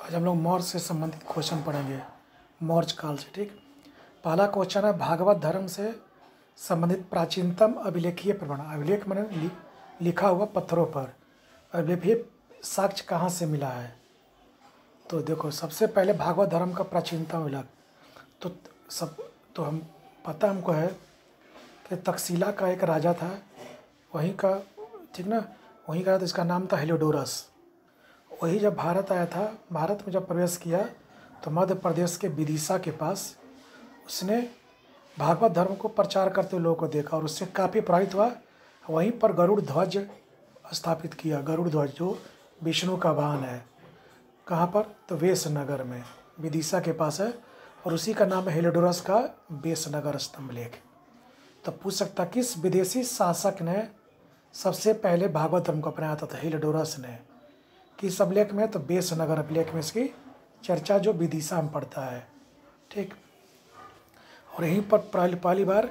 आज हम लोग मौर्य से संबंधित क्वेश्चन पढ़ेंगे, मौर्य काल से। ठीक, पहला क्वेश्चन है भागवत धर्म से संबंधित प्राचीनतम अभिलेखीय प्रमाण। अभिलेख मैंने लिखा हुआ पत्थरों पर, अभिलेखीय साक्ष्य कहाँ से मिला है। तो देखो, सबसे पहले भागवत धर्म का प्राचीनतम अभिलेख तो हम पता हमको है कि तक्षशिला का एक राजा था, वहीं का, ठीक ना, वहीं का, तो इसका नाम था हेलियोडोरस। वही जब भारत आया था, भारत में जब प्रवेश किया तो मध्य प्रदेश के विदिशा के पास उसने भागवत धर्म को प्रचार करते हुए लोगों को देखा और उससे काफ़ी प्रभावित हुआ। वहीं पर गरुड़ ध्वज स्थापित किया। गरुड़ ध्वज जो विष्णु का वाहन है, कहाँ पर, तो वेशनगर में, विदिशा के पास है, और उसी का नाम है हेलियोडोरस का वेशनगर स्तंभलेख। तो पूछ सकता किस विदेशी शासक ने सबसे पहले भागवत धर्म को अपनाया था। हेलियोडोरस ने। किस अभिलेख में, तो वेशनगर अभिलेख में इसकी चर्चा जो विदिशा में पड़ता है। ठीक, और यहीं पर पहली बार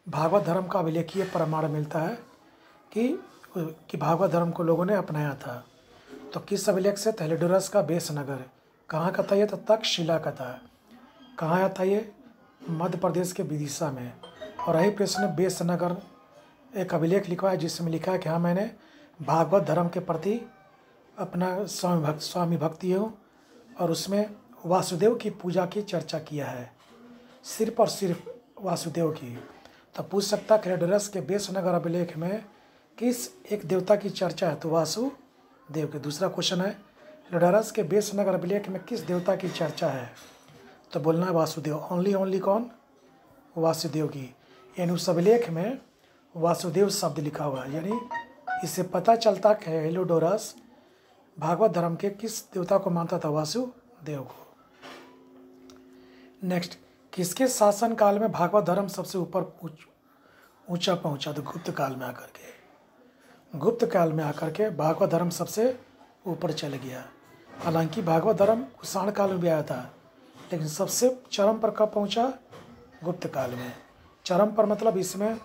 भागवत धर्म का अभिलेखीय प्रमाण मिलता है कि भागवत धर्म को लोगों ने अपनाया था। तो किस अभिलेख से, तो हेलियोडोरस का वेशनगर। कहाँ का था ये, तो तक्षशिला का था। कहाँ आया था ये, मध्य प्रदेश के विदिशा में। और यहीं पर इसने वेशनगर एक अभिलेख लिखा है जिसमें लिखा है कि हाँ, मैंने भागवत धर्म के प्रति अपना स्वामी भक्ति हूँ, और उसमें वासुदेव की पूजा की चर्चा किया है, सिर्फ और सिर्फ वासुदेव की। तो पूछ सकता है हेलियोडोरस के वेशनगर अभिलेख में किस एक देवता की चर्चा है, तो वासुदेव के। दूसरा क्वेश्चन है हेलियोडोरस के वेशनगर अभिलेख में किस देवता की चर्चा है, तो बोलना है वासुदेव। ओनली कौन, वासुदेव की। यानी उस अभिलेख में वासुदेव शब्द लिखा हुआ है, यानी इससे पता चलता है हेलियोडोरस भागवत धर्म के किस देवता को मानता था, वासुदेव को। नेक्स्ट, किसके शासन काल में भागवत धर्म सबसे ऊपर ऊंचा पहुंचा, तो गुप्त काल में आकर के। गुप्त काल में आकर के भागवत धर्म सबसे ऊपर चल गया। हालांकि भागवत धर्म कुषाण काल में भी आया था, लेकिन सबसे चरम पर कब पहुंचा, गुप्त काल में। चरम पर मतलब इसमें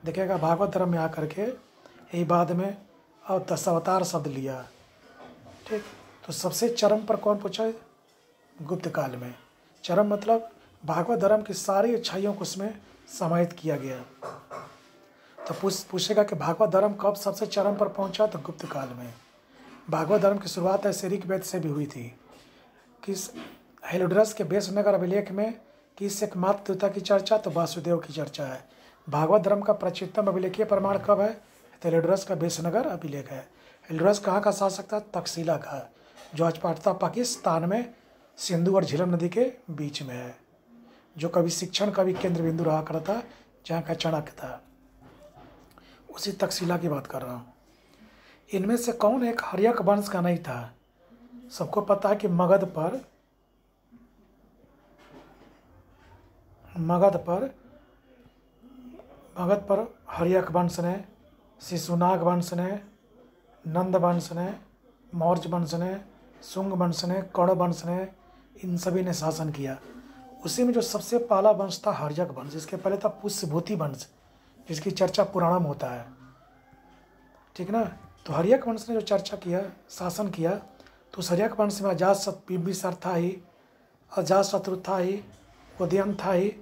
देखिएगा भागवत धर्म में आकर के यही बाद में और दशावतार शब्द लिया। ठीक, तो सबसे चरम पर कौन पहुंचा, गुप्त काल में। चरम मतलब भागवत धर्म की सारी अच्छाइयों को उसमें समाहित किया गया। तो पूछेगा कि भागवत धर्म कब सबसे चरम पर पहुंचा, तो गुप्त काल में। भागवत धर्म की शुरुआत ऐसे ऋग्वेद से भी हुई थी। किस हेलियोडोरस के वेशनगर अभिलेख में किस एकमात्र देवता की चर्चा, तो वासुदेव की चर्चा है। भागवत धर्म का प्राचीनतम अभिलेखीय प्रमाण कब है, तो हेलियोडोरस का वेशनगर अभिलेख है। हेलियोडोरस कहाँ का शासक था, तक्षशिला का, जो आज पाकिस्तान में सिंधु और झीलम नदी के बीच में है, जो कभी शिक्षण का भी केंद्र बिंदु रहा करता था, जहाँ का चाणक्य था। उसी तक्षशिला की बात कर रहा हूँ। इनमें से कौन एक हर्यक वंश का नहीं था। सबको पता है कि मगध पर हर्यक वंश ने, शिशुनाग वंश ने, नंद वंश ने, मौर्य वंश ने, शुंग वंश ने, कौरव वंश ने, इन सभी ने शासन किया। उसी में जो सबसे पहला वंश था हर्यक वंश, इसके पहले था पुष्यभूति वंश, जिसकी चर्चा पुराणों में होता है। ठीक ना, तो हर्यक वंश ने जो चर्चा किया, शासन किया, तो उस हर्यक वंश में बिंबिसार था ही, अजातशत्रु था ही, उदयन था ही,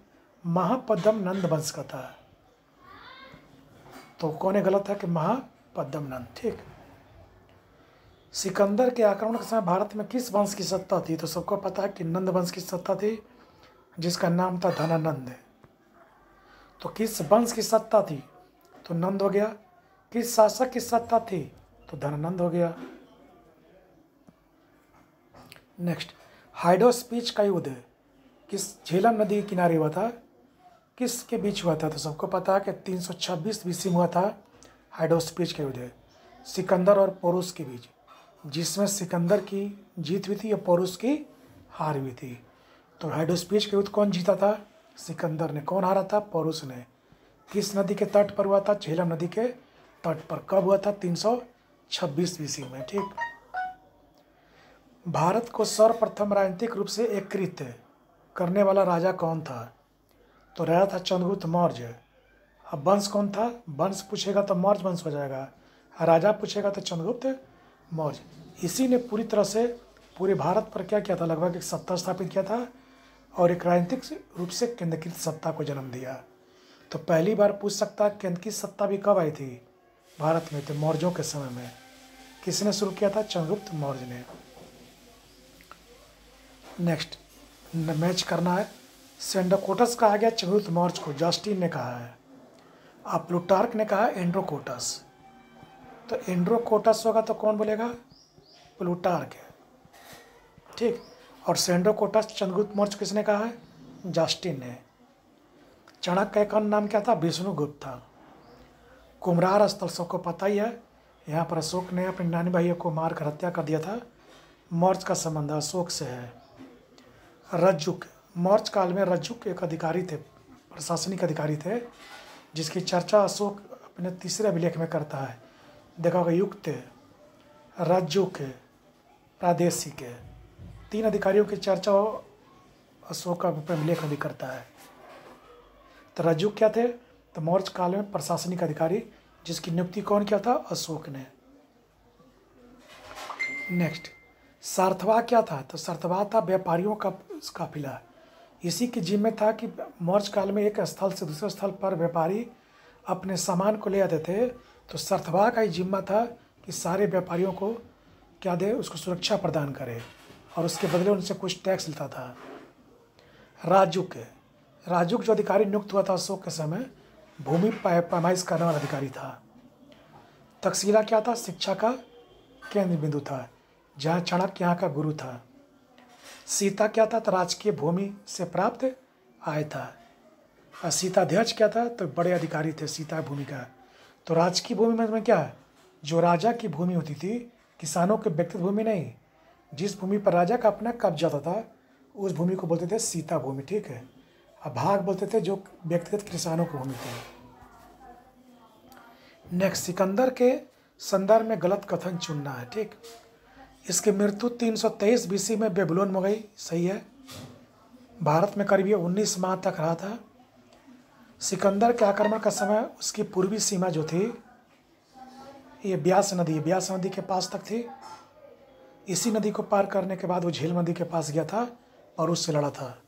महापद्म नंद वंश का था। तो कौन गलत है कि महापद्म नंद। ठीक, सिकंदर के आक्रमण के समय भारत में किस वंश की सत्ता थी, तो सबको पता है कि नंद वंश की सत्ता थी, जिसका नाम था धनानंद। तो किस वंश की सत्ता थी, तो नंद हो गया। किस शासक की सत्ता थी, तो धनानंद हो गया। नेक्स्ट, हाइड्रोस्पीच का युद्ध किस झेलम नदी के किनारे हुआ था, किसके बीच हुआ था, तो सबको पता है कि 326 BC में हुआ था हाइड्रोस्पीच का युद्ध, सिकंदर और पोरुस के बीच, जिसमें सिकंदर की जीत हुई थी और पोरुस की हार हुई थी। तो हाइड्रोस्पीच का युद्ध कौन जीता था, सिकंदर ने। कौन हारा था, पोरुस ने। किस नदी के तट पर हुआ था, झेलम नदी के तट पर। कब हुआ था, 326 BC में। ठीक, भारत को सर्वप्रथम राजनीतिक रूप से एकीकृत करने वाला राजा कौन था, तो राजा था चंद्रगुप्त मौर्य। अब वंश कौन था, वंश पूछेगा तो मौर्य वंश हो जाएगा, राजा पूछेगा तो चंद्रगुप्त मौर्य। इसी ने पूरी तरह से पूरे भारत पर क्या किया था, लगभग एक सत्ता स्थापित किया था और एक राजनीतिक रूप से केंद्रीकृत सत्ता को जन्म दिया। तो पहली बार पूछ सकता है केंद्र की सत्ता भी कब आई थी भारत में, तो मौर्यों के समय में। किसने शुरू किया था, चंद्रगुप्त मौर्य ने। नेक्स्ट मैच करना है। सेंडोकोटस कहा गया चंद्रगुप्त मौर्य को, जस्टिन ने कहा है। अब प्लूटार्क ने कहा एंड्रोकोटस, तो एंड्रोकोटस होगा तो कौन बोलेगा, प्लूटार्क है, ठीक। और सेंडोकोटस चंद्रगुप्त मौर्य किसने कहा है, जस्टिन ने। चाणक्य का नाम क्या था, विष्णुगुप्त था। कुम्हरार स्थल सबको पता ही है, यहाँ पर अशोक ने अपने नानी भाइयों को मार कर हत्या कर दिया था। मौर्य का संबंध अशोक से है। रज्जुक, मौर्य काल में रज्जुक एक अधिकारी थे, प्रशासनिक अधिकारी थे, जिसकी चर्चा अशोक अपने तीसरे अभिलेख में करता है। देखा होगा युक्त, रज्जुक, प्रादेशिक, 3 अधिकारियों की चर्चा अशोक का अभिलेख में भी करता है। तो रज्जुक क्या थे, तो मौर्य काल में प्रशासनिक अधिकारी, जिसकी नियुक्ति कौन किया था, अशोक ने। नेक्स्ट सार्थवा क्या था, तो सार्थवा था व्यापारियों का काफिला। इसी की जिम्मे था कि मौर्य काल में एक स्थल से दूसरे स्थल पर व्यापारी अपने सामान को ले आते थे, तो सार्थवा का ही जिम्मा था कि सारे व्यापारियों को क्या दे, उसको सुरक्षा प्रदान करे और उसके बदले उनसे कुछ टैक्स लेता था। राजुक, राजुक जो अधिकारी नियुक्त हुआ था अशोक के समय, भूमि पैमाइश करने वाला अधिकारी था। तक्षशिला क्या था, शिक्षा का केंद्र बिंदु था, जहाँ चाणक्य यहाँ का गुरु था। सीता क्या था, तो राजकीय भूमि से प्राप्त आय था। और सीताध्यक्ष क्या था, तो बड़े अधिकारी थे सीता भूमि का। तो राजकीय भूमि में क्या है, जो राजा की भूमि होती थी, किसानों के व्यक्तिगत भूमि नहीं, जिस भूमि पर राजा का अपना कब्जा होता था उस भूमि को बोलते थे सीता भूमि, ठीक है। अब भाग बोलते थे जो व्यक्तिगत किसानों की भूमि थी। नेक्स्ट सिकंदर के संदर्भ में गलत कथन चुनना है, ठीक। इसकी मृत्यु 323 बीसी में बेबीलोन में गई, सही है। भारत में करीब 19 माह तक रहा था। सिकंदर के आक्रमण का समय उसकी पूर्वी सीमा जो थी, ये ब्यास नदी के पास तक थी। इसी नदी को पार करने के बाद वो झील नदी के पास गया था और उससे लड़ा था।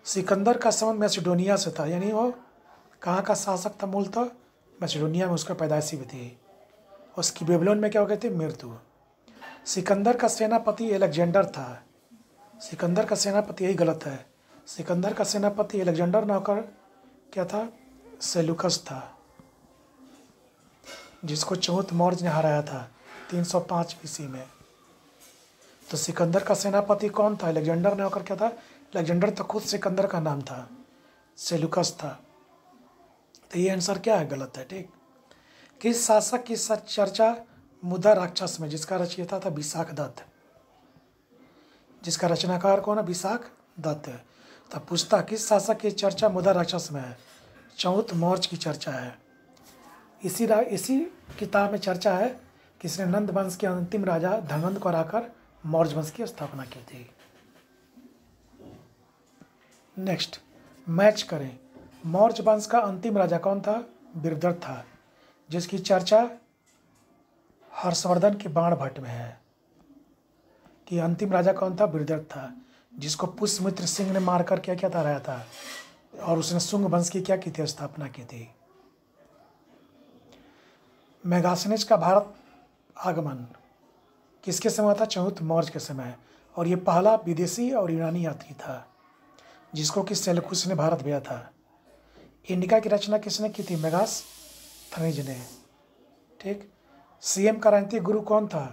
सिकंदर का संबंध मैसेडोनिया से था, यानी वो कहाँ का शासक था, मूलतः मैसेडोनिया में उसका पैदाइशी भी थी। उसकी बेबीलोन में क्या हो गई थी, मृत्यु। सिकंदर का सेनापति अलेक्जेंडर था। सिकंदर का सेनापति, यही गलत है। सिकंदर का सेनापति अलेक्जेंडर न होकर क्या था, सेल्यूकस था, जिसको चौथ मौर्य ने हराया था 305 ईस्वी में। तो सिकंदर का सेनापति कौन था, अलेक्जेंडर ने होकर क्या था, अलेक्जेंडर तो खुद सिकंदर का नाम था, सेल्यूकस था। तो ये आंसर क्या है, गलत है, ठीक। किस शासक की चर्चा मुद्दा राक्षस में, जिसका रचयिता था विशाख दत्त, जिसका रचनाकार कौन है, विशाख दत्त है। तब पूछता किस शासक की चर्चा मुद्दा राक्षस में है, चौथ मौर्य की चर्चा है। इसी किताब में चर्चा है किसने नंद वंश के अंतिम राजा धनवंत को हराकर मौर्य वंश की स्थापना की थी। नेक्स्ट मैच करें। मौर्य वंश का अंतिम राजा कौन था, बिरदर था, जिसकी चर्चा हर्षवर्धन के बाण भट्ट में है कि अंतिम राजा कौन था, बिरदर था, जिसको पुष्यमित्र सिंह ने मारकर क्या क्या हराया था और उसने शुंग वंश की क्या की थी, स्थापना की थी। मेगास्थनीज का भारत आगमन किसके समय था, चौथ मौर्य के समय, और ये पहला विदेशी और यूनानी यात्री था जिसको कि सेल्यूकस ने भारत भेजा था। इंडिका की रचना किसने की थी, मेगास्थनीज ने, ठीक। सीएम का राजनीतिक गुरु कौन था,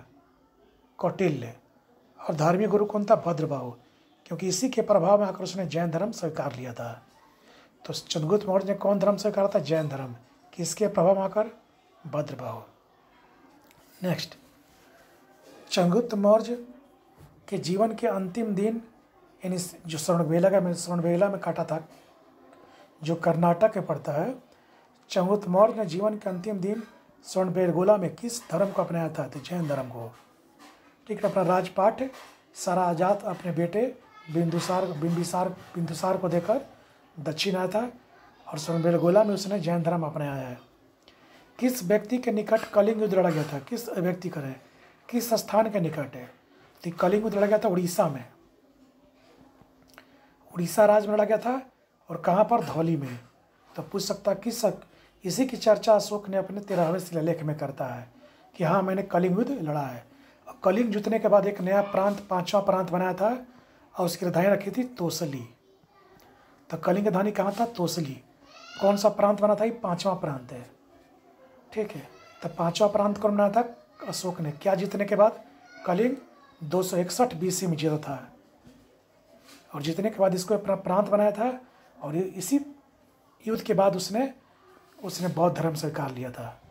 कौटिल्य, और धार्मिक गुरु कौन था, भद्रबाहु, क्योंकि इसी के प्रभाव में आकर उसने जैन धर्म स्वीकार लिया था। तो चंद्रगुप्त मौर्य ने कौन धर्म स्वीकारा था, जैन धर्म, किसके प्रभाव में आकर, भद्रबाहु। नेक्स्ट चंद्रगुप्त मौर्य के जीवन के अंतिम दिन, यानी जो श्रवणबेला में काटा था, जो कर्नाटक में पड़ता है। चंद्रगुप्त मौर्य ने जीवन के अंतिम दिन श्रवणबेलगोला में किस धर्म को अपनाया था, तो जैन धर्म को, ठीक है। अपना राजपाट सारा आजाद अपने बेटे बिंदुसार को देकर दक्षिण आया था और श्रवणबेलगोला में उसने जैन धर्म अपनाया है। किस व्यक्ति के निकट कलिंग युद्ध लड़ा गया था, किस व्यक्ति का है, किस स्थान के निकट है, तो कलिंग युद्ध लड़ा गया था उड़ीसा में, उड़ीसा राज्य में लड़ा गया था। और कहाँ पर? धौली में। तो पूछ सकता है किस, इसी की चर्चा अशोक ने अपने 13वें शिलालेख में करता है कि हाँ मैंने कलिंग युद्ध लड़ा है। कलिंग जीतने के बाद एक नया प्रांत, 5वां प्रांत बनाया था और उसकी राजधानी रखी थी तोसली। तो कलिंग की राजधानी कहाँ था? तोसली। कौन सा प्रांत बना था? ये 5वां प्रांत है, ठीक है। तो 5वां प्रांत कौन बनाया था? अशोक ने। क्या जीतने के बाद? कलिंग 261 BC में जीता था, और जीतने के बाद इसको अपना प्रांत बनाया था। और इसी युद्ध के बाद उसने बौद्ध धर्म स्वीकार लिया था।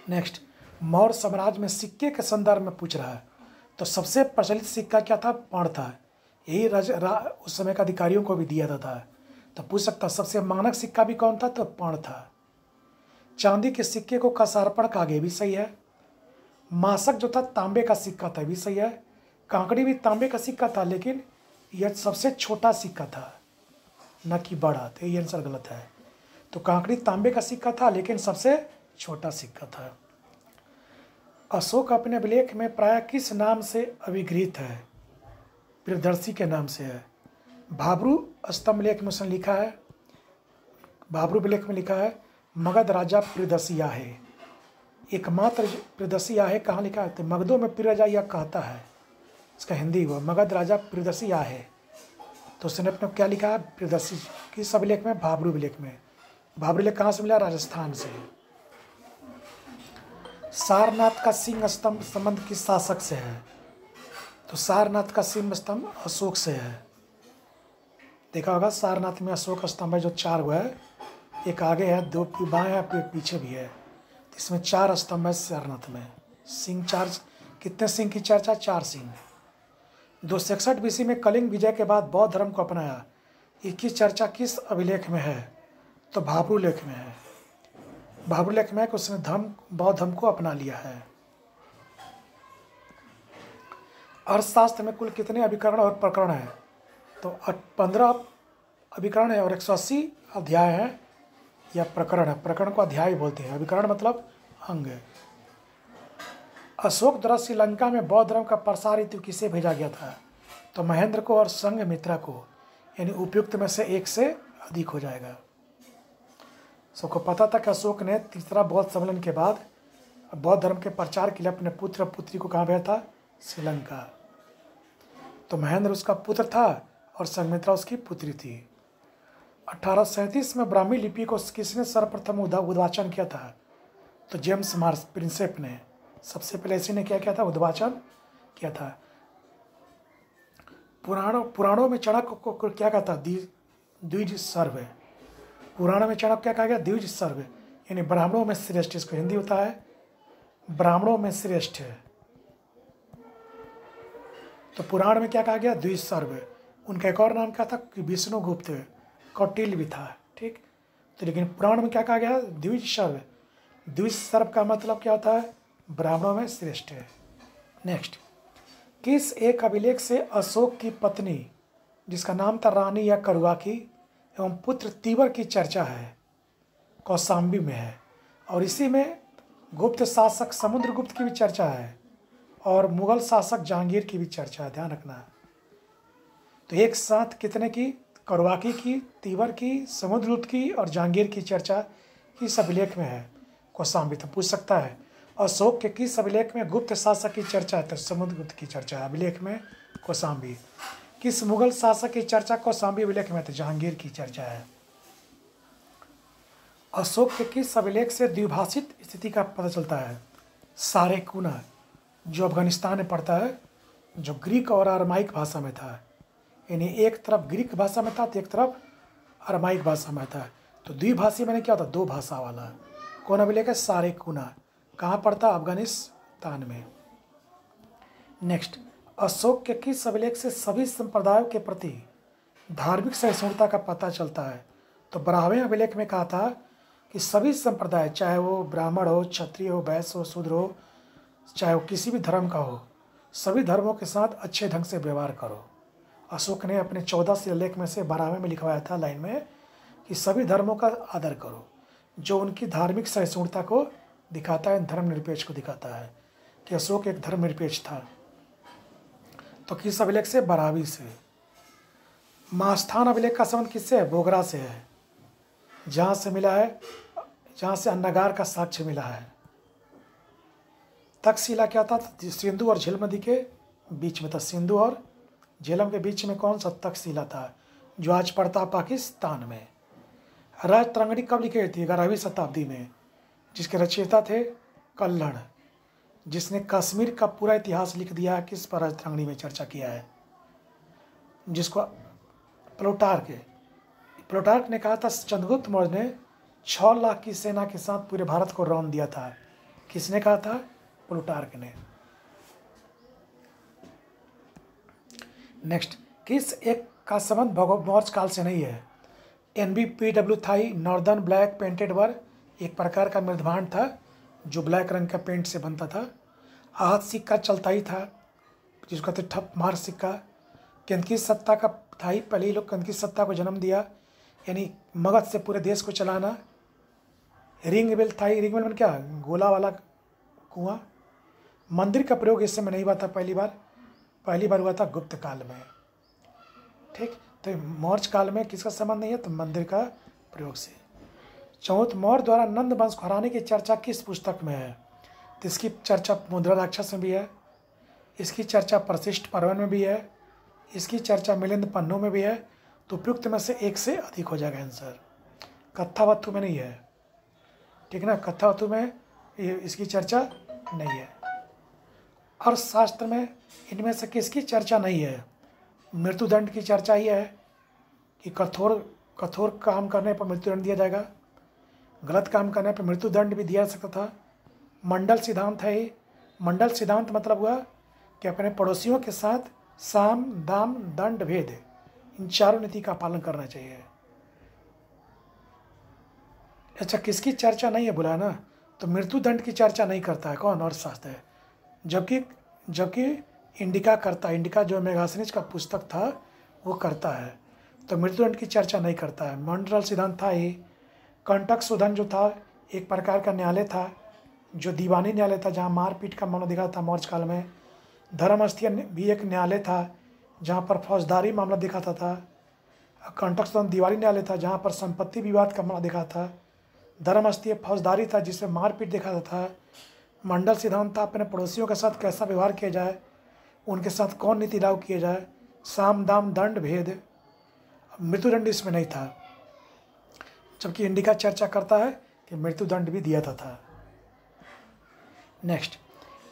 नेक्स्ट, मौर्य साम्राज्य में सिक्के के संदर्भ में पूछ रहा है। तो सबसे प्रचलित सिक्का क्या था? पर्ण था। यही उस समय का अधिकारियों को भी दिया जाता था। तो पूछ सकता सबसे मानक सिक्का भी कौन था? तो पर्ण था। चांदी के सिक्के को कसारपण कहा गया, भी सही है। मासक जो था तांबे का सिक्का था, भी सही है। कांकड़ी भी तांबे का सिक्का था, लेकिन यह सबसे छोटा सिक्का था, न कि बड़ा। तो ये आंसर गलत है। तो कांकड़ी तांबे का सिक्का था, लेकिन सबसे छोटा सिक्का था। अशोक अपने अभिलेख में प्रायः किस नाम से अभिगृहित है? प्रियदर्शी के नाम से है। भाब्रू स्तंभ लेख में उसने लिखा है, भाब्रू लेख में लिखा है मगध राजा प्रियदर्शी आहे। एकमात्र प्रियदर्शी आहे कहाँ लिखा है? तो मगधों में प्रिय राजा यह कहता है, इसका हिंदी हुआ मगध राजा प्रियदर्शी आहे। तो उसने अपने क्या लिखा है? प्रियदर्शी। किस अभिलेख में? भाब्रू लेख में। भाब्रू लेख कहाँ से मिला? राजस्थान से। सारनाथ का सिंह स्तंभ संबंध किस शासक से है? तो सारनाथ का सिंह स्तंभ अशोक से है। देखा होगा सारनाथ में अशोक स्तंभ है जो 4 हुआ है, एक आगे है, 2 बाएं है, पीछे भी है। इसमें 4 स्तंभ है सारनाथ में। सिंह 4, कितने सिंह की चर्चा? 4 सिंह। 261 BC में कलिंग विजय के बाद बौद्ध धर्म को अपनाया, इसकी चर्चा किस अभिलेख में है? तो भाब्रू लेख में है। भाब्रू लेख में है कि उसने बौद्ध धर्म को अपना लिया है। अर्थशास्त्र में कुल कितने अभिकरण और प्रकरण हैं? तो 15 अभिकरण है और 180 अध्याय हैं या प्रकरण है। प्रकरण को अध्याय बोलते हैं, अभिकरण मतलब अंग है। अशोक द्वारा श्रीलंका में बौद्ध धर्म का प्रसार हेतु किसे भेजा गया था? तो महेंद्र को और संघमित्रा को, यानी उपयुक्त में से एक से अधिक हो जाएगा। सबको पता था कि अशोक ने तीसरा बौद्ध सम्मेलन के बाद बौद्ध धर्म के प्रचार के लिए अपने पुत्र पुत्री को कहाँ भेजा था? श्रीलंका। तो महेंद्र उसका पुत्र था और संघमित्रा उसकी पुत्री थी। 1837 में ब्राह्मी लिपि को किसने सर्वप्रथम उद्वाचन किया था? तो जेम्स मार्स प्रिंसेप ने। सबसे पहले इसी ने क्या किया था? उद्वाचन किया था। पुराणों में चाणक्य को क्या कहता? द्विज सर्व। पुराणों में चाणक्य क्या कहा गया? द्विज सर्व, यानी ब्राह्मणों में श्रेष्ठ। इसको हिंदी होता है ब्राह्मणों में श्रेष्ठ है। तो पुराण में क्या कहा गया? द्विज सर्व। उनका एक और नाम क्या था? विष्णुगुप्त, कौटिल्य भी था, ठीक। तो लेकिन पुराण में क्या कहा गया? द्विज सर्व। द्विज सर्व का मतलब क्या होता है? ब्राह्मणों में श्रेष्ठ है। नेक्स्ट, किस एक अभिलेख से अशोक की पत्नी, जिसका नाम था रानी या करुआकी, एवं पुत्र तीवर की चर्चा है? कौशाम्बी में है। और इसी में गुप्त शासक समुद्रगुप्त की भी चर्चा है और मुगल शासक जहांगीर की भी चर्चा है, ध्यान रखना। तो एक साथ कितने की? करुआकी की, तीवर की, समुद्रगुप्त की और जहांगीर की चर्चा किस अभिलेख में है? कौशाम्बी। तो पूछ सकता है अशोक के किस अभिलेख में गुप्त शासक की चर्चा है? तो समुद्रगुप्त की चर्चा है अभिलेख में कौशाम्बी। किस मुगल शासक की चर्चा कौशाम्बी अभिलेख में? तो जहांगीर की चर्चा है। अशोक के किस अभिलेख से द्विभाषित स्थिति का पता चलता है? सारेकुना, जो अफगानिस्तान में पड़ता है, जो ग्रीक और अरमाइक भाषा में था, यानी एक तरफ ग्रीक भाषा में था तो एक तरफ अरमाइक भाषा में था। तो द्विभाषी मैंने क्या होता? 2 भाषा वाला। कौन अभिलेख है? सारेकुना। कहाँ पड़ता? अफगानिस्तान में। नेक्स्ट, अशोक के किस अभिलेख से सभी संप्रदायों के प्रति धार्मिक सहिष्णुता का पता चलता है? तो 12वें अभिलेख में कहा था कि सभी संप्रदाय, चाहे वो ब्राह्मण हो, क्षत्रिय हो, वैश्य हो, शूद्र हो, चाहे वो किसी भी धर्म का हो, सभी धर्मों के साथ अच्छे ढंग से व्यवहार करो। अशोक ने अपने 14 शिलालेख में से 12वें में लिखवाया था लाइन में कि सभी धर्मों का आदर करो, जो उनकी धार्मिक सहिष्णुता को दिखाता है, धर्मनिरपेक्ष को दिखाता है। कि अशोक एक धर्मनिरपेक्ष था। तो किस अभिलेख से? बरावी से। मास्थान अभिलेख का संबंध किससे है? बोगरा से है, जहाँ से मिला है, जहाँ से अन्नगार का साक्ष्य मिला है। तक्षशिला क्या था? सिंधु और झेलम नदी के बीच में था। सिंधु और झेलम के बीच में कौन सा? तक्षशिला था, जो आज पड़ता है पाकिस्तान में। राजतरंगिणी कब लिखी गई थी? 11वीं शताब्दी में, जिसके रचयिता थे कल्हड़, जिसने कश्मीर का पूरा इतिहास लिख दिया है। किस पर? राजतरंगिणी में चर्चा किया है, जिसको प्लूटार्क ने कहा था चंद्रगुप्त मौर्य ने 6 लाख की सेना के साथ पूरे भारत को रौंद दिया था। किसने कहा था? प्लूटार्क ने। नेक्स्ट, किस एक का संबंध मौर्य काल से नहीं है? NBPW थाई, नॉर्दर्न ब्लैक पेंटेड वर, एक प्रकार का मृदभांड था जो ब्लैक रंग का पेंट से बनता था। आहत सिक्का चलता ही था, जिसको कहते ठप मार सिक्का। कंदकी सत्ता का था ही, पहले ही लोग कंदकी सत्ता को जन्म दिया, यानी मगध से पूरे देश को चलाना। रिंग बेल था ही, रिंग बेल में क्या? गोला वाला कुआं। मंदिर का प्रयोग इस समय नहीं हुआ था, पहली बार हुआ था गुप्त काल में। ठीक, तो मौर्य काल में किसका संबंध नहीं है? तो मंदिर का प्रयोग से। चौथ, मौर्य द्वारा नंद वंश को हराने की चर्चा किस पुस्तक में है? तो इसकी चर्चा मुद्रा राक्षस में भी है, इसकी चर्चा प्रशिष्ट पर्वन में भी है, इसकी चर्चा मिलिंद पन्नों में भी है। तो उपयुक्त में से एक से अधिक हो जाएगा आंसर। कथावस्तु में नहीं है, ठीक ना, कथावस्तु में इसकी चर्चा नहीं है। अर्थशास्त्र में इनमें से किसकी चर्चा नहीं है? मृत्युदंड की चर्चा ही है कि कठोर काम करने पर मृत्युदंड दिया जाएगा, गलत काम करने पर मृत्युदंड भी दिया जा सकता था। मंडल सिद्धांत है। मंडल सिद्धांत मतलब हुआ कि अपने पड़ोसियों के साथ साम दाम दंड भेद, इन चारों नीति का पालन करना चाहिए। अच्छा, किसकी चर्चा नहीं है बोला ना? तो मृत्युदंड की चर्चा नहीं करता है कौन? अर्थशास्त्र है। जबकि इंडिका करता है। इंडिका जो मेगास्थनीज का पुस्तक था वो करता है, तो मृत्युदंड की चर्चा नहीं करता है। मंडल सिद्धांत था ही। कंटक शोधन जो था एक प्रकार का न्यायालय था, जो दीवानी न्यायालय था, जहाँ मारपीट का मामला दिखा था मौर्य काल में। धर्मस्थीय भी एक न्यायालय था जहाँ पर फौजदारी मामला दिखाता था। कंटक शोधन दीवानी न्यायालय था जहाँ पर संपत्ति विवाद का मामला दिखा था। धर्मस्थीय फौजदारी था जिसमें मारपीट दिखाता था। मंडल सिद्धांत था अपने पड़ोसियों के साथ कैसा व्यवहार किया जाए, उनके साथ कौन नीति लागू किया जाए, साम दाम दंड भेद। मृत्युदंड इसमें नहीं था, जबकि इंडिका चर्चा करता है कि मृत्युदंड भी दिया था। नेक्स्ट,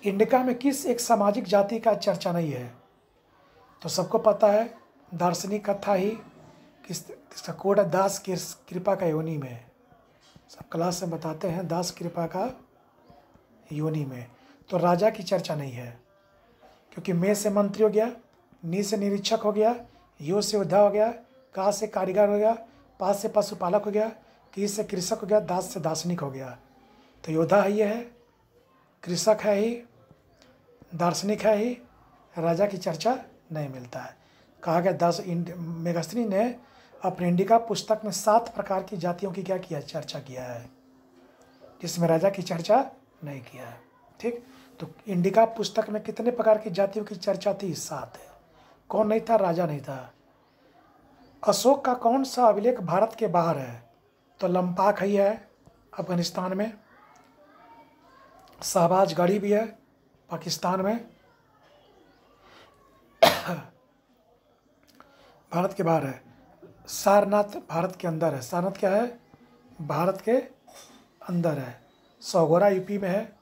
इंडिका में किस एक सामाजिक जाति का चर्चा नहीं है? तो सबको पता है दार्शनिक कथा ही, किसका कोड है? दास कृपा का योनि में। सब क्लास में बताते हैं दास कृपा का योनि में। तो राजा की चर्चा नहीं है, क्योंकि मे से मंत्री हो गया, नी से निरीक्षक हो गया, यो से योद्धा हो गया, का से कारीगर हो गया, पा से पशुपालक हो गया, की से कृषक हो गया, दास से दार्शनिक हो गया। तो योद्धा है, ये है, कृषक है ही, दार्शनिक है ही, राजा की चर्चा नहीं मिलता है। कहा गया मेगास्थनी ने अपने इंडिका पुस्तक में 7 प्रकार की जातियों की क्या किया? चर्चा किया है, जिसमें राजा की चर्चा नहीं किया है। ठीक, तो इंडिका पुस्तक में कितने प्रकार की जातियों की चर्चा थी? 7 है। कौन नहीं था? राजा नहीं था। अशोक का कौन सा अभिलेख भारत के बाहर है? तो लंपाक ही है अफगानिस्तान में, शाहबाज गढ़ी भी है पाकिस्तान में। भारत के बाहर है। सारनाथ भारत के अंदर है। सारनाथ क्या है? भारत के अंदर है। सौगोरा यूपी में है।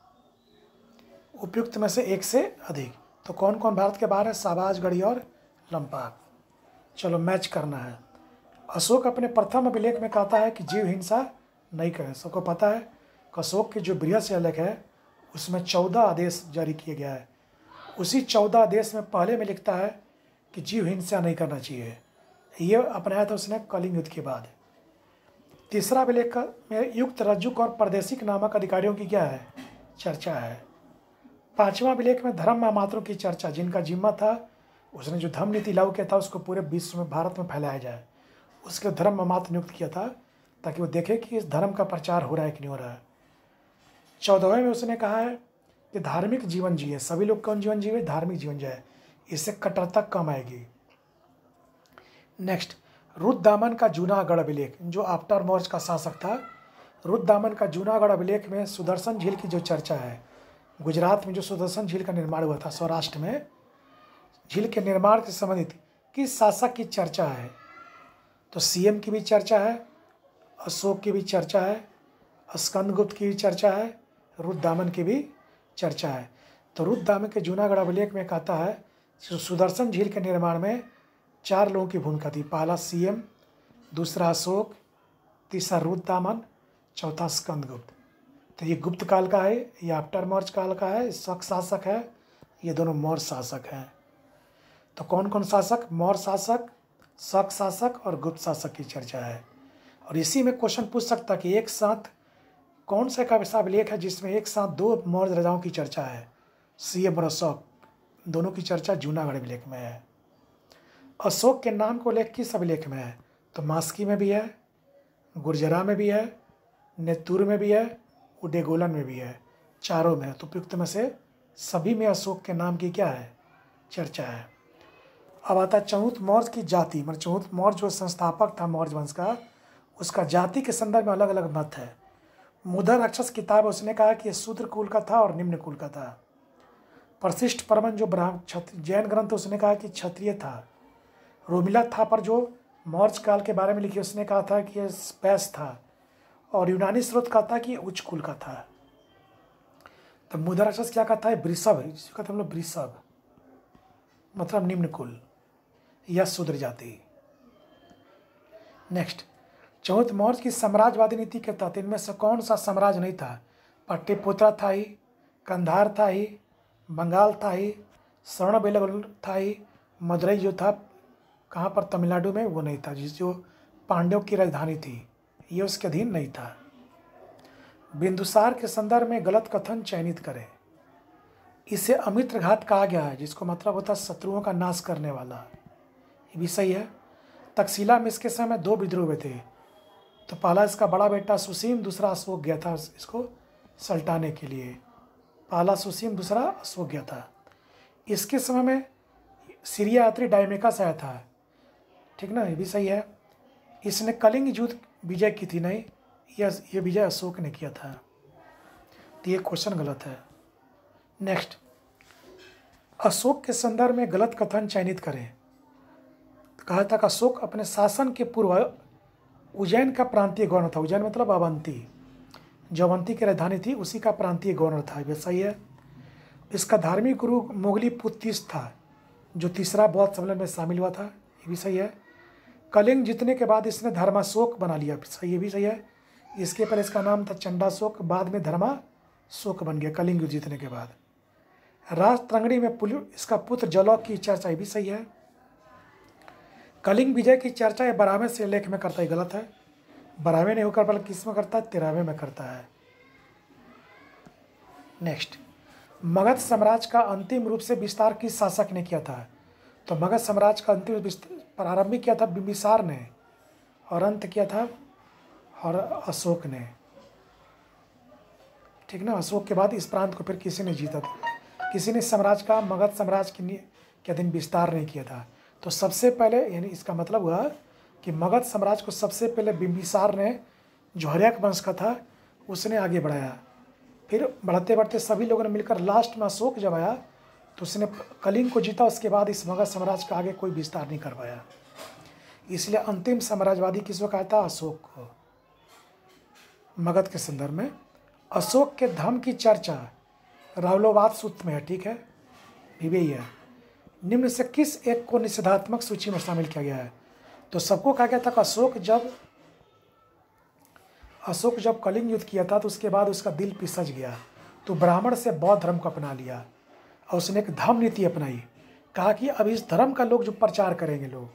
उपयुक्त में से एक से अधिक। तो कौन कौन भारत के बाहर है? शाहबाज गढ़ी और लंपाक। चलो मैच करना है। अशोक अपने प्रथम अभिलेख में कहता है कि जीव हिंसा नहीं करें। सबको पता है कि अशोक के जो बृहस्पति है उसमें 14 आदेश जारी किए गया है। उसी 14 आदेश में पहले में लिखता है कि जीव हिंसा नहीं करना चाहिए। ये अपनाया था उसने कलिंग युद्ध के बाद। तीसरा अभिलेख में युक्त रज्जुक और परदेशिक नामक अधिकारियों की क्या है? चर्चा है। 5वां अभिलेख में धर्म मात्रों की चर्चा, जिनका जिम्मा था, उसने जो धर्म नीति लागू किया था उसको पूरे विश्व में, भारत में फैलाया जाए, उसके धर्म मात्र नियुक्त किया था ताकि वो देखे कि इस धर्म का प्रचार हो रहा है कि नहीं हो रहा है। 14वें में उसने कहा है कि धार्मिक जीवन जिए, सभी लोग कौन जीवन जिए, धार्मिक जीवन जिए, इससे कट्टरता कम आएगी। नेक्स्ट, रुद्रदामन का जूनागढ़ अभिलेख, जो आफ्टर मौर्ज का शासक था, रुद्रदामन का जूनागढ़ अभिलेख में सुदर्शन झील की जो चर्चा है, गुजरात में जो सुदर्शन झील का निर्माण हुआ था, सौराष्ट्र में झील के निर्माण से संबंधित किस शासक की चर्चा है? तो सीएम की भी चर्चा है, अशोक की भी चर्चा है, स्कंदगुप्त की भी चर्चा है, रुद्रदामन की भी चर्चा है। तो रुद्रदामन के जूनागढ़ अभिलेख में कहता है सुदर्शन झील के निर्माण में 4 लोगों की भूमिका थी। पहला सीएम, दूसरा अशोक, तीसरा रुद्रदामन, चौथा स्कंदगुप्त। तो ये गुप्त काल का है, ये आफ्टर मौर्ज काल का है, शक शासक है, ये दोनों मौर्य शासक हैं। तो कौन कौन शासक? मौर्य शासक, शक शासक और गुप्त शासक की चर्चा है। और इसी में क्वेश्चन पूछ सकता कि एक साथ कौन सा ऐसा अभिलेख है जिसमें एक साथ 2 मौर्य राजाओं की चर्चा है? सीएम और अशोक दोनों की चर्चा जूनागढ़ अभिलेख में है। अशोक के नाम को उल्लेख किस अभिलेख में है? तो मास्की में भी है, गुर्जरा में भी है, नेतुर में भी है, उडेगोलन में भी है, चारों में। तो उपयुक्त में से सभी में अशोक के नाम की क्या है? चर्चा है। अब आता है चौथ मौर्य की जाति, मतलब चौथ मौर्य जो संस्थापक था मौर्य वंश का, उसका जाति के संदर्भ में अलग अलग मत है। मुद्र राक्षस किताब है, उसने कहा कि शूद्र कुल का था और निम्न कुल का था। प्रशिष्ट परमन जो जैन ग्रंथ, उसने कहा कि क्षत्रिय था। रोमिला थापर जो मौर्य काल के बारे में लिखी, उसने कहा था कि यह स्पैस था। और यूनानी स्रोत कहता है कि उच्च कुल का था। तब मुद्र राक्षस क्या कहता है? वृषभ, जिसको कहते हम लोग वृषभ, मतलब निम्न कुल या शूद्र जाति। नेक्स्ट, चौथ मौर्य की साम्राज्यवादी नीति के तहत इनमें से कौन सा साम्राज्य नहीं था? पाटलिपुत्र था ही, कंधार था ही, बंगाल था ही, श्रवणबेलगोल था ही, मदुरई जो था कहाँ पर, तमिलनाडु में, वो नहीं था, जो पांड्यों की राजधानी थी, ये उसके अधीन नहीं था। बिंदुसार के संदर्भ में गलत कथन चयनित करें। इसे अमित्रघात कहा गया है, जिसको मतलब होता है शत्रुओं का नाश करने वाला, ये भी सही है। तक्षशिला में इसके समय 2 विद्रोह हुए थे। तो पहला इसका बड़ा बेटा सुसीम, दूसरा अशोक गया था इसको सल्टाने के लिए। पहला सुसीम, दूसरा अशोक गया था। इसके समय में सीरिया यात्री डायमेकस आया था, ठीक ना, ये भी सही है। इसने कलिंग युद्ध विजय की थी, नहीं, ये विजय अशोक ने किया था। तो ये क्वेश्चन गलत है। नेक्स्ट, अशोक के संदर्भ में गलत कथन चयनित करें। कहा था कि अशोक अपने शासन के पूर्व उज्जैन का प्रांतीय गवर्नर था। उज्जैन मतलब अवंती, जो अवंती की राजधानी थी, उसी का प्रांतीय गवर्नर था, ये सही है। इसका धार्मिक गुरु मोगली पुत्तीस था, जो तीसरा बौद्ध सम्मेलन में शामिल हुआ था, ये भी सही है। कलिंग जीतने के बाद इसने धर्माशोक बना लिया, सही, ये भी सही है। इसके पहले इसका नाम था चंडाशोक, बाद में धर्माशोक बन गया कलिंग युद्ध जीतने के बाद। राजतरंगड़ी में इसका पुत्र जलौक की चर्चा, ये भी सही है। कलिंग विजय की चर्चा ये 12वें से लेख में करता है, गलत है। 12वें नहीं होकर बल्कि किस में करता है? 13वें में करता है। नेक्स्ट, मगध साम्राज्य का अंतिम रूप से विस्तार किस शासक ने किया था? तो मगध साम्राज्य का अंतिम प्रारंभिक किया था बिंबिसार ने, और अंत किया था और अशोक ने, ठीक ना। अशोक के बाद इस प्रांत को फिर किसी ने जीता था, किसी ने साम्राज्य का, मगध साम्राज्य के अधीन विस्तार नहीं किया था। तो सबसे पहले, यानी इसका मतलब हुआ कि मगध साम्राज्य को सबसे पहले बिंबिसार ने, जो हर्यक वंश का था, उसने आगे बढ़ाया। फिर बढ़ते बढ़ते सभी लोगों ने मिलकर लास्ट में अशोक जब आया तो उसने कलिंग को जीता। उसके बाद इस मगध साम्राज्य का आगे कोई विस्तार नहीं कर पाया। इसलिए अंतिम साम्राज्यवादी किसको कहा था? अशोक को, मगध के संदर्भ में। अशोक के धर्म की चर्चा रावलोवाद सूत्र में है, ठीक है, भी है। निम्न से किस एक को निषेधात्मक सूची में शामिल किया गया है? तो सबको कहा गया था कि अशोक जब कलिंग युद्ध किया था तो उसके बाद उसका दिल पिसज गया, तो ब्राह्मण से बौद्ध धर्म को अपना लिया और उसने एक धर्म नीति अपनाई। कहा कि अब इस धर्म का लोग जो प्रचार करेंगे लोग,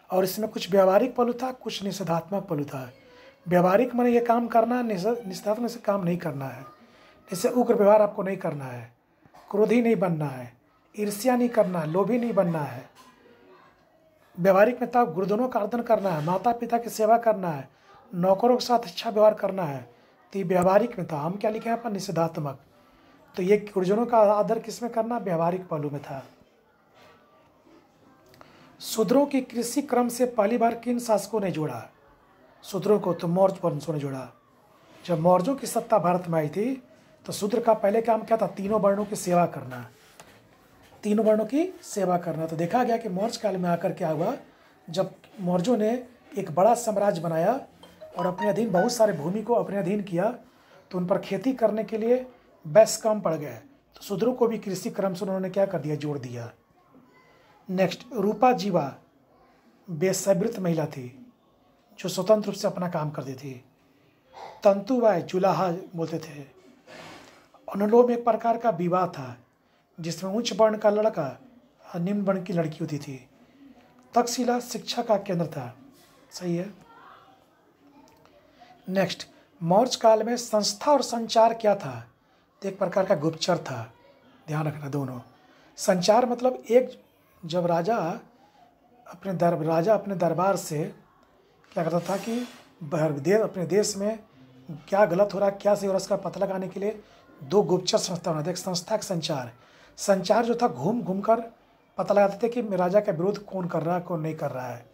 और इसमें कुछ व्यवहारिक पहलू था, कुछ निषेधात्मक पहलू था। व्यवहारिक माने ये काम करना, निषेधात्मक से काम नहीं करना है। जैसे उग्र व्यवहार आपको नहीं करना है, क्रोधी नहीं बनना है, ईर्ष्या नहीं करना है, लोभी नहीं बनना है। व्यवहारिक में था गुरुजनों का आदर करना है, माता पिता की सेवा करना है, नौकरों के साथ अच्छा व्यवहार करना है। तो ये व्यवहारिक में था। हम क्या लिखे हैं पर निषेधात्मक। तो ये गुरुजनों का आदर किस में करना, व्यवहारिक पहलू में था। शूद्रों की कृषि क्रम से पहली बार किन शासकों ने जोड़ा शूद्रों को, तो मौर्य वंशों ने जोड़ा। जब मौर्यों की सत्ता भारत में आई थी तो शूद्र का पहले काम क्या था, तीनों वर्णों की सेवा करना, तीनों वर्णों की सेवा करना। तो देखा गया कि मौर्य काल में आकर क्या हुआ, जब मौर्यों ने एक बड़ा साम्राज्य बनाया और अपने अधीन बहुत सारे भूमि को अपने अधीन किया, तो उन पर खेती करने के लिए बैस कम पड़ गए, तो शूद्रों को भी कृषि क्रम से उन्होंने क्या कर दिया, जोड़ दिया। नेक्स्ट, रूपा जीवा वेश्यावृत महिला थी जो स्वतंत्र रूप से अपना काम करती थी। तंतुबाई जुलाहा बोलते थे। अनुलोम एक प्रकार का विवाह था जिसमें उच्च वर्ण का लड़का और निम्न वर्ण की लड़की होती थी। तक्षशिला शिक्षा का केंद्र था। सही है। नेक्स्ट, मौर्य काल में संस्था और संचार क्या था, तो एक प्रकार का गुप्तचर था। ध्यान रखना दोनों। संचार मतलब एक, जब राजा अपने दरबार से क्या करता था कि अपने देश में क्या गलत हो रहा है, क्या सही हो रहा है, इसका पता लगाने के लिए दो गुप्तचर संस्था बनाते। एक संस्था, एक संचार। संचार जो था घूम घूम कर पता लगाते थे कि राजा के विरोध कौन कर रहा है, कौन नहीं कर रहा है,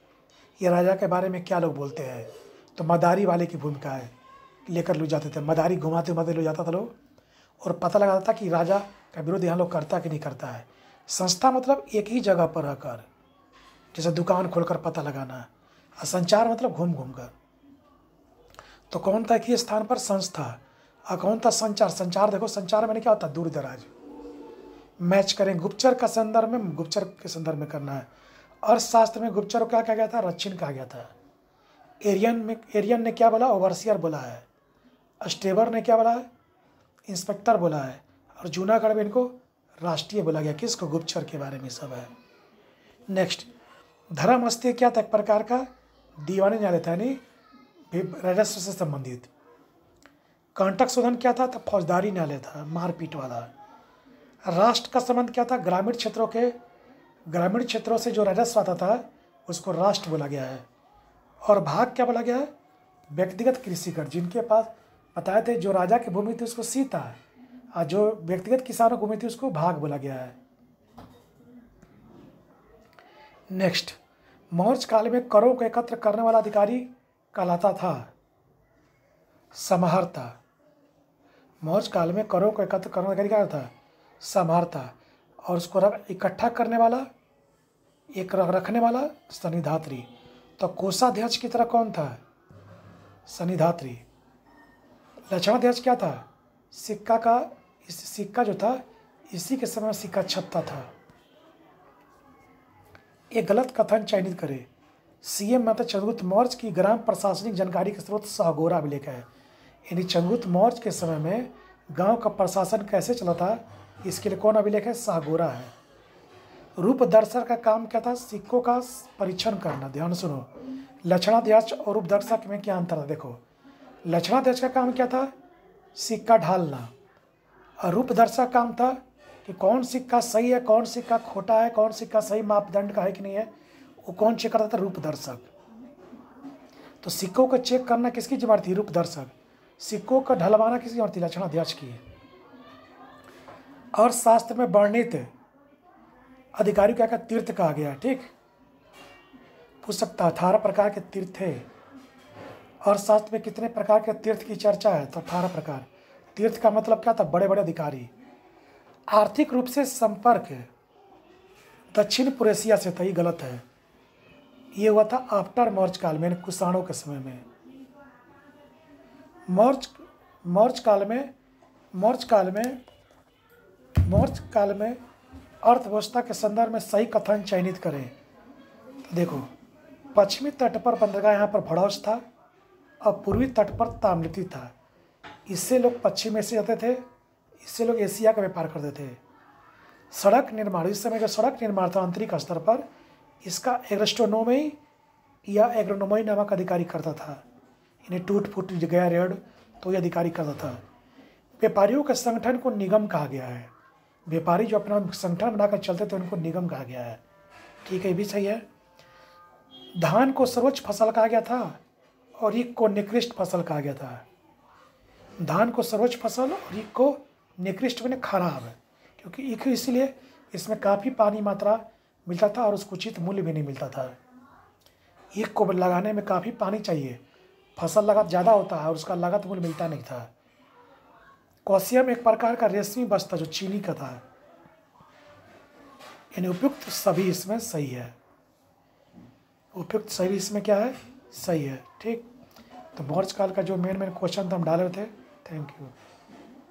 ये राजा के बारे में क्या लोग बोलते हैं। तो मदारी वाले की भूमिका है, लेकर लोग जाते थे, मदारी घुमाते घुमाते लोग जाता था लोग, और पता लगाता था कि राजा का विरोध यहाँ लोग करता कि नहीं करता है। संस्था मतलब एक ही जगह पर रहकर, जैसे दुकान खोलकर पता लगाना, और संचार मतलब घूम घूम कर। तो कौन था एक ही स्थान पर संस्था, और कौन था संचार। संचार देखो, संचार मैंने क्या होता है, दूर दराज। मैच करें गुप्तचर का संदर्भ में, गुप्तचर के संदर्भ में करना है। अर्थशास्त्र में गुप्तचर को क्या कहा गया था, रक्षिन कहा गया था। एरियन ने क्या बोला, ओवरसियर बोला है। स्टेवर ने क्या बोला है, इंस्पेक्टर बोला है। और जूनागढ़ में इनको राष्ट्रीय बोला गया, किसको, गुप्तचर के बारे में सब है। नेक्स्ट, धर्महत्या क्या था, एक प्रकार का दीवानी न्यायालय था, यानी राजस्व से संबंधित। कंटक शोधन क्या था, तो फौजदारी न्यायालय था, मारपीट वाला। राष्ट्र का संबंध क्या था, ग्रामीण क्षेत्रों से जो राजस्व आता था उसको राष्ट्र बोला गया है। और भाग क्या बोला गया है, व्यक्तिगत कृषिकर, जिनके पास बताए थे जो राजा की भूमि थी उसको सीता, और जो व्यक्तिगत किसानों की भूमि थी उसको भाग बोला गया है। नेक्स्ट, मौर्य काल में करों को एकत्र करने वाला अधिकारी कहलाता था समाहर्ता। मौर्य काल में करों को एकत्र करने वाला अधिकारी क्या था, समाहर्ता। और उसको इकट्ठा करने वाला, एक रखने वाला, सन्निधात्री। तो कोषाध्यक्ष की तरह कौन था, सन्निधात्री। लक्षणाध्यक्ष क्या था, सिक्का जो था, इसी के समय में सिक्का छपता था। एक गलत कथन चयनित करे। सीएम माता चंद्रगुप्त मौर्य की ग्राम प्रशासनिक जानकारी के स्रोत शाहगोरा अभिलेख है। यानी चंद्रगुप्त मौर्य के समय में गांव का प्रशासन कैसे चला था, इसके लिए कौन अभिलेख है, शाहगोरा है। रूपदर्शक का काम क्या था, सिक्कों का परीक्षण करना। ध्यान सुनो, लक्षणाध्यक्ष और रूपदर्शक में क्या अंतर है, देखो। लक्षणाध्यक्ष का काम क्या था, सिक्का ढालना, और रूपदर्शक काम था कि कौन सिक्का सही है, कौन सिक्का खोटा है, कौन सिक्का सही मापदंड का है कि नहीं है, वो कौन चेक करता था, रूपदर्शक। तो सिक्कों को चेक करना किसकी जिम्मेदारी थी, रूपदर्शक। सिक्कों का ढलवाना किसकी जिम्मेदारी थी, लक्षणाध्यक्ष की। और शास्त्र में वर्णित अधिकारी क्या क्या तीर्थ कहा गया है, ठीक। पूछ सकता 18 प्रकार के तीर्थ थे। और शास्त्र में कितने प्रकार के तीर्थ की चर्चा है, तो 18 प्रकार। तीर्थ का मतलब क्या था, बड़े बड़े अधिकारी। आर्थिक रूप से संपर्क दक्षिण पूर्व एशिया से था, ये गलत है। ये हुआ था आफ्टर मौर्य काल में, कुषाणों के समय में। मौर्य काल में अर्थव्यवस्था के संदर्भ में सही कथन चयनित करें। तो देखो, पश्चिमी तट पर बंदरगाह यहाँ पर भड़ौस था, और पूर्वी तट पर ताम्रलिप्ति था। इससे लोग पश्चिम एशिया जाते थे, इससे लोग एशिया का व्यापार करते थे। सड़क निर्माण, इस समय जो सड़क निर्माण था आंतरिक स्तर पर, इसका एग्रोस्ट्रोनोमी या एग्रोनोमी नामक अधिकारी करता था। इन्हें टूट फूट गया रेड, तो ये अधिकारी करता था। व्यापारियों के संगठन को निगम कहा गया है। व्यापारी जो अपना संगठन बनाकर चलते थे उनको निगम कहा गया है, ठीक है, ये भी सही है। धान को सर्वोच्च फसल कहा गया था, और ईख को निकृष्ट फसल कहा गया था। धान को सर्वोच्च फसल और ईख को निकृष्ट मैंने खराब है, क्योंकि ईख इसलिए इसमें काफ़ी पानी मात्रा मिलता था और उसको उचित मूल्य भी नहीं मिलता था। ईख को लगाने में काफ़ी पानी चाहिए, फसल लागत ज़्यादा होता है और उसका लागत मूल्य मिलता नहीं था। कॉसियम एक प्रकार का रेशमी वस्तु था जो चीनी का था। यानी उपयुक्त सभी इसमें सही है, उपयुक्त सभी इसमें क्या है, सही है। ठीक, तो मौर्य काल का जो मेन क्वेश्चन था हम डाले थे। Thank you.